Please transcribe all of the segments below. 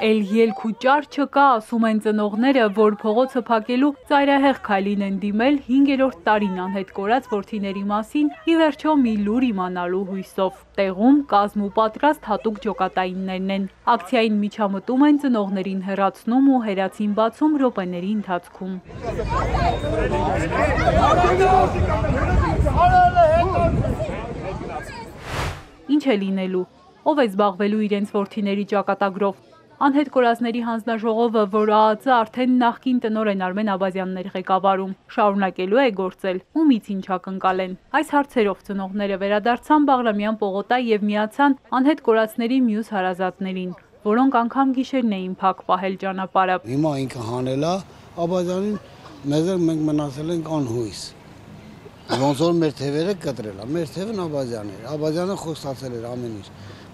Էլ ելք ու ճար չկա, ասում են ծնողները, որ փողոցը փակելու ծայրահեղ քայլին են դիմել 5-րդ տարին անհետ կորած որդիների մասին ի վերջո մի լուր իմանալու հույսով։ Տեղում կազմ ու պատրաստ հատուկ ջոկատայիններն են։ Ակցիային միջամտում են ծնողներին հեռացնում ու հերացին բացում րոպեների ընթացքում։ Ինչ է լինելու, ով է զբաղվելու իրենց որդիների ճակատագրով։ Անհետ կորածների հանձնաժողովը, որ ԱԱԾ արդեն նախկին տնօրեն Արմեն Աբազյանն էր ղեկավարում, շարունակելու է գործել, ումից ինչ ակնկալեն։ Այս հարցերով ծնողները վերադարձան Բաղրամյան պողոտա եւ միացան անհետ կորածների մյուս հարազատներին, որոնք անգամ գիշերն էին փակ պահել ճանապարհը։ Հիմա ինքը հանել է Աբազյանին, մենք մնացել ենք անհույս։ Ոնց որ մեր թևերը կտրել է, մեր թևն Աբազյանն էր, Աբազյանը խոստացել էր ամեն ինչ,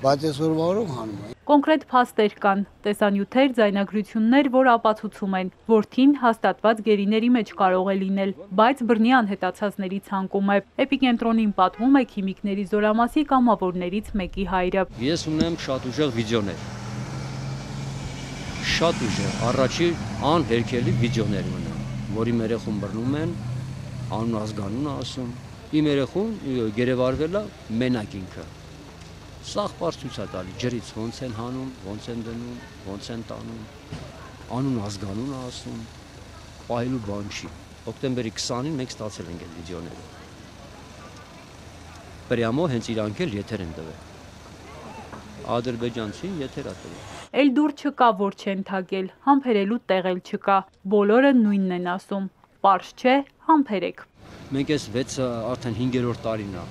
բայց այսօր վարող հանում է։ Կոնկրետ փաստեր կան, տեսանյութեր, ձայնագրություններ, որ ապացուցում են, որդին հաստատված գերիների մեջ կարող է լինել, բայց բռնի անհետացածների ցանկում է։ Էպիկենտրոնին պատմում է քիմիկների զորամասի կամավորներից մեկի հայրը։ Ես ունեմ շատ ուժեղ վիդեոներ։ Շատ ուժեղ, առաջի անհերքելի վիդեոներ ունեմ, որի երեխուն բռնում են, անուն ազգանուն ասում, իմ երեխուն գերեվարվել է մենակ ինքը։ Սաղ պարզ ցույց է տալի, ջրից ոնց են հանում, ոնց են դնում, ոնց են տանում, անուն ազգանուն ասում, պահելու բան չի։ Հոկտեմբերի 20-ին մենք ստացել ենք այդ վիդեոները։ Պրյամո հենց իրանք էլ եթեր են տվել։ Ադրբեջանցին եթեր է տվել։ Էլ դուր չկա, որ չեն թագել, համբերելու տեղ էլ չկա։ Բոլորը նույնն են ասում։ Պարզ չէ, համբերեք։ Մենք այս 6-ը արդեն 5-րդ տարին է,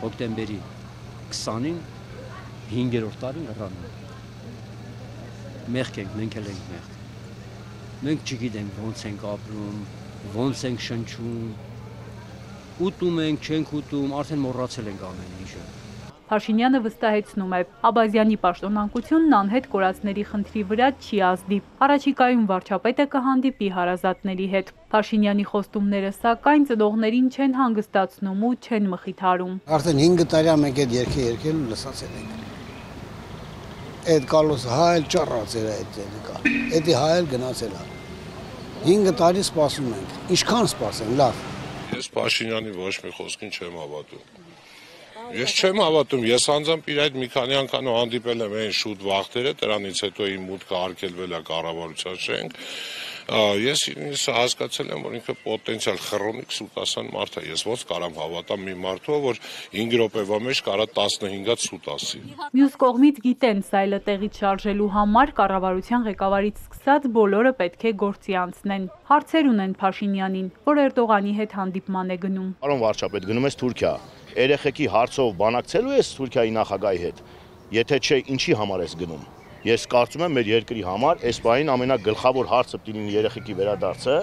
հոկտեմբերի 20-ին 5-րդ տարին հեռանում։ Մեղք ենք, մենք էլ ենք մեղք։ Մենք չգիտենք ոնց ենք ապրում, ոնց ենք շնչում, ուտում ենք, չենք ուտում, արդեն մոռացել ենք ամեն ինչը։ Փաշինյանը վստահեցնում է, Աբազյանի պաշտոնանկությունն անհետ կորածների խնդրի վրա չի ազդի։ Առաջիկայում վարչապետը կհանդիպի հարազատների հետ։ Փաշինյանի խոստումները սակայն ծնողներին չեն հանգստացնում ու չեն մխիթարում։ Արդեն 5 տարի մենք այդ երգը երգել ու լսացել ենք։ Այդ կալոսը հա էլ ճառած էր այդ դեկա։ Էդի հա էլ գնացել է։ 5 տարի սպասում ենք։ Ինչքան սպասենք, լավ։ Ես Փաշինյանի ոչ մի խոսքին չեմ հավատում։ Ես չեմ հավատում, ես անձամբ իր այդ մի քանի անգամ հանդիպել եմ այն շուտ վախտերը, դրանից հետո իմ մուտքը արգելվել է կառավարության շենք։ Ես հասկացել եմ, որ ինքը պոտենցիալ խռովիկ սուտասան մարդ է։ Ես ոնց կարամ հավատամ մի մարդու, որ 5 րոպեվա մեջ կարա 15-ած սուտ ասի։ Մյուս կողմից գիտեն, սայլը տեղից շարժելու համար կառավարության ղեկավարից սկսած բոլորը պետք է գործի անցնեն։ Հարցեր ունեն Փաշինյանին, որ Էրդողանի հետ հանդիպման է գնում։ Պարոն վարչապետ, գնում ես Թուրքիա, երեխեքի հարցով բանակցելու ես Թուրքիայի նախագահի հետ։ Եթե չէ, ինչի համար ես գնում։ Ես կարծում եմ մեր երկրի համար այս բանին ամենագլխավոր հարցը պիտի լինի երեխեքի վերադարձը,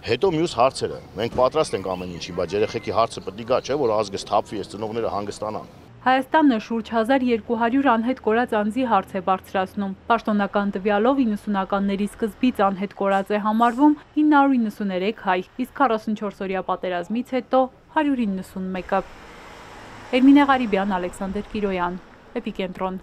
հետո մյուս հարցերը։ Մենք պատրաստ ենք ամեն ինչի, բայց երեխեքի հարցը պետք է գա, չէ, որ ազգը սթափվի, այս ծնողները հանգստանան։ Հայաստանը շուրջ 1200 անհետ կորած անձի հարց է բարձրացնում։ Պաշտոնական տվյալով 90-ականների սկզբից անհետ կորած է համարվում 993 հայ, իսկ 44-օրյա պատերազմից հետո 191-ը։ Էրմինե Ղարիբյան, Ալեքսանդր Կիրոյան, Էպիկենտրոն։